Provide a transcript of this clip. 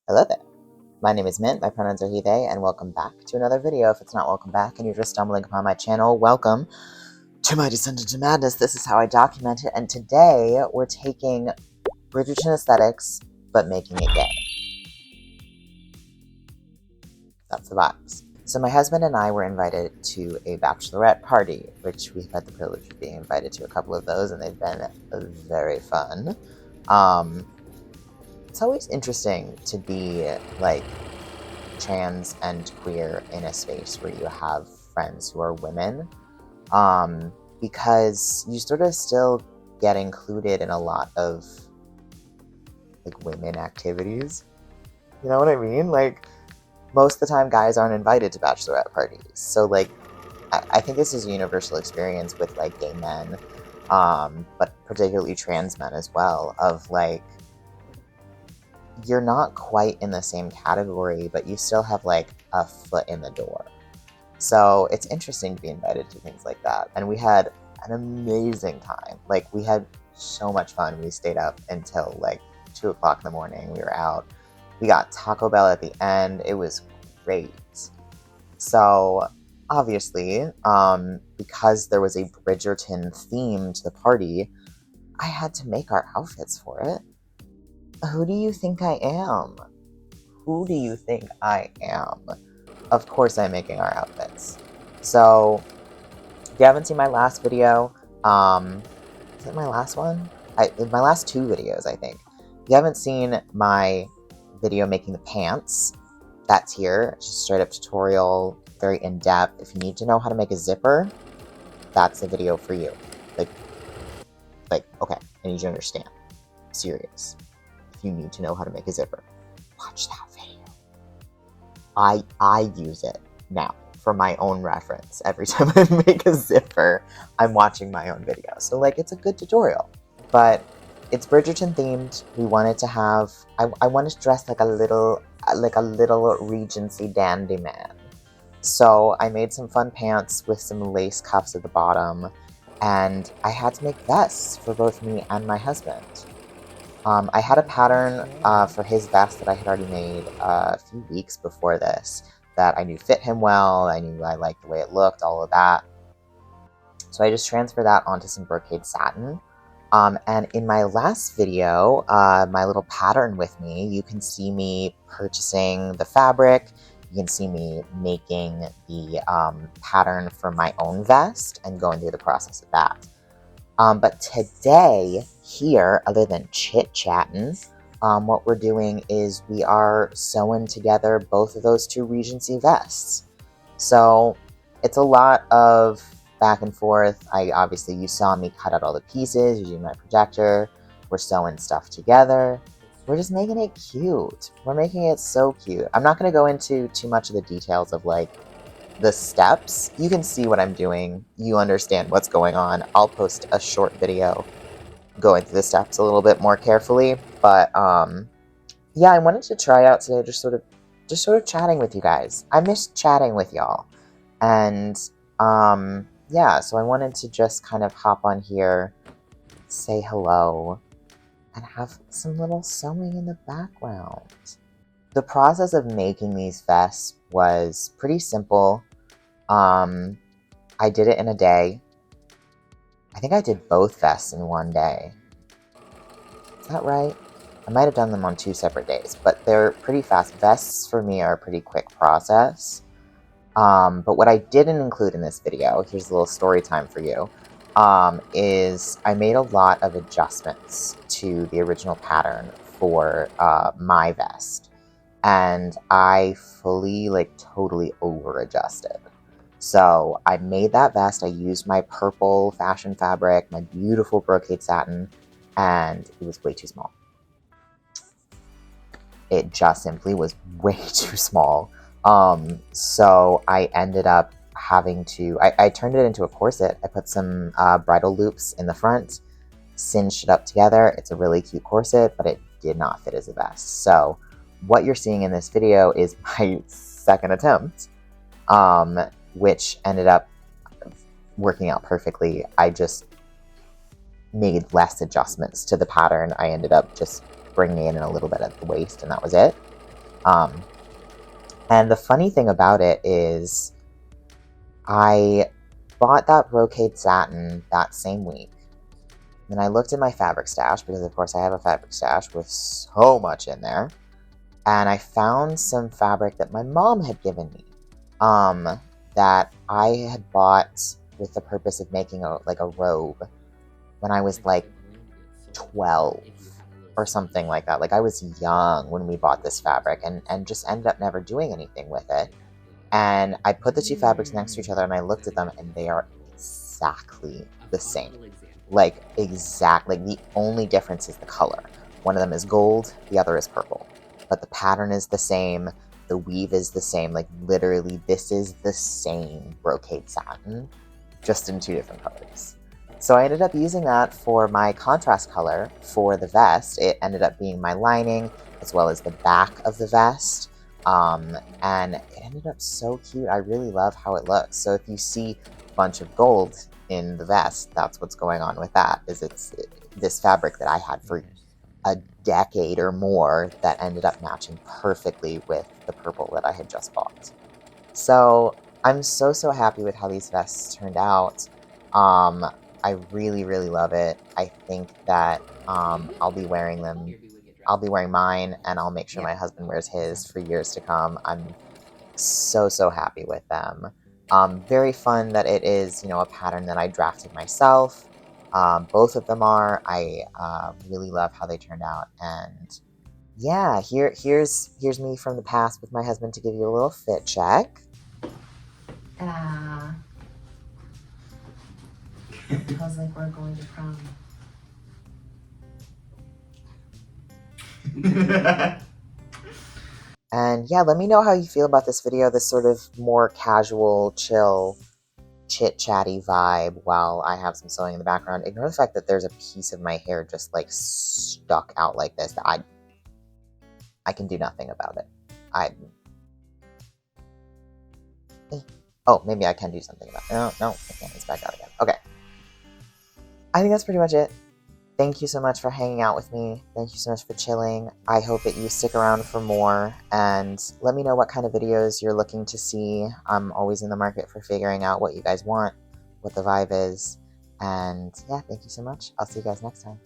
Hello there. My name is Mint, my pronouns are he, they, and welcome back to another video. If it's not welcome back and you're just stumbling upon my channel, welcome to my descent into madness. This is how I document it, and today we're taking Bridgerton aesthetics, but making it gay. That's the vibes. So my husband and I were invited to a bachelorette party, which we've had the privilege of being invited to a couple of those, and they've been very fun. It's always interesting to be, like, trans and queer in a space where you have friends who are women, because you sort of still get included in a lot of, like, women activities. You know what I mean? Like, most of the time guys aren't invited to bachelorette parties. So, like, I think this is a universal experience with, like, gay men, but particularly trans men as well, of, like, you're not quite in the same category, but you still have, like, a foot in the door. So it's interesting to be invited to things like that. And we had an amazing time. Like, we had so much fun. We stayed up until, like, 2 o'clock in the morning. We were out. We got Taco Bell at the end. It was great. So, obviously, because there was a Bridgerton theme to the party, I had to make our outfits for it. Who do you think I am? Who do you think I am? Of course I'm making our outfits. So, if you haven't seen my last video, is it my last one? My last 2 videos, I think. If you haven't seen my video making the pants, that's here. It's just a straight up tutorial, very in-depth. If you need to know how to make a zipper, that's the video for you. Like, okay, I need you to understand. I'm serious. If you need to know how to make a zipper, watch that video. I use it now for my own reference. Every time I make a zipper, I'm watching my own video. So, like, it's a good tutorial. But it's Bridgerton themed. We wanted to have, I wanted to dress like a little Regency dandy man. So I made some fun pants with some lace cuffs at the bottom, and I had to make vests for both me and my husband. I had a pattern for his vest that I had already made a few weeks before this that I knew fit him well. I knew I liked the way it looked, all of that. So I just transferred that onto some brocade satin. And in my last video, my little pattern with me, you can see me purchasing the fabric. You can see me making the pattern for my own vest and going through the process of that. But today, here, other than chit-chatting, what we're doing is we are sewing together both of those 2 Regency vests. So it's a lot of back and forth. Obviously, you saw me cut out all the pieces using my projector. We're sewing stuff together. We're just making it cute. We're making it so cute. I'm not going to go into too much of the details of, like, the steps. You can see what I'm doing. You understand what's going on. I'll post a short video going through the steps a little bit more carefully. But, yeah, I wanted to try out today, just sort of chatting with you guys. I miss chatting with y'all. And, yeah, so I wanted to just kind of hop on here, say hello, and have some little sewing in the background. The process of making these vests was pretty simple. I did it in a day. I think I did both vests in one day. Is that right? I might have done them on 2 separate days, but they're pretty fast. Vests for me are a pretty quick process. But what I didn't include in this video, here's a little story time for you, is I made a lot of adjustments to the original pattern for my vest. And I fully, like, totally over-adjusted. So I made that vest. I used my purple fashion fabric, my beautiful brocade satin, and it was way too small. It just simply was way too small. So I ended up having to, I turned it into a corset. I put some bridle loops in the front, cinched it up together. It's a really cute corset, but it did not fit as a vest. So what you're seeing in this video is my second attempt, which ended up working out perfectly. I just made less adjustments to the pattern. I ended up just bringing in a little bit at the waist, and that was it. Um, and the funny thing about it is I bought that brocade satin that same week. Then I looked at my fabric stash, because of course I have a fabric stash with so much in there. And I found some fabric that my mom had given me, that I had bought with the purpose of making a robe when I was like 12 or something like that. Like, I was young when we bought this fabric, and just ended up never doing anything with it. And I put the two fabrics next to each other and I looked at them, and they are exactly the same. Like, exactly. The only difference is the color. One of them is gold, the other is purple. But the pattern is the same, the weave is the same. Like, literally, this is the same brocade satin, just in two different colors. So I ended up using that for my contrast color for the vest. It ended up being my lining, as well as the back of the vest. And it ended up so cute. I really love how it looks. So if you see a bunch of gold in the vest, that's what's going on with that, is it's this fabric that I had for a decade or more that ended up matching perfectly with the purple that I had just bought. So I'm so happy with how these vests turned out. I really love it. I think that I'll be wearing them. I'll be wearing mine, and I'll make sure my husband wears his for years to come. I'm so happy with them. Very fun that it is, a pattern that I drafted myself. Both of them are. I really love how they turned out, and yeah, here's me from the past with my husband to give you a little fit check. Feels like we're going to prom. And yeah, let me know how you feel about this video, this sort of more casual, chill, chit-chatty vibe while I have some sewing in the background. Ignore the fact that there's a piece of my hair just like stuck out like this. I can do nothing about it. Oh, maybe I can do something about it. No, I can't. It's back out again. Okay. I think that's pretty much it. Thank you so much for hanging out with me. Thank you so much for chilling. I hope that you stick around for more, and let me know what kind of videos you're looking to see. I'm always in the market for figuring out what you guys want, what the vibe is, and yeah, thank you so much. I'll see you guys next time.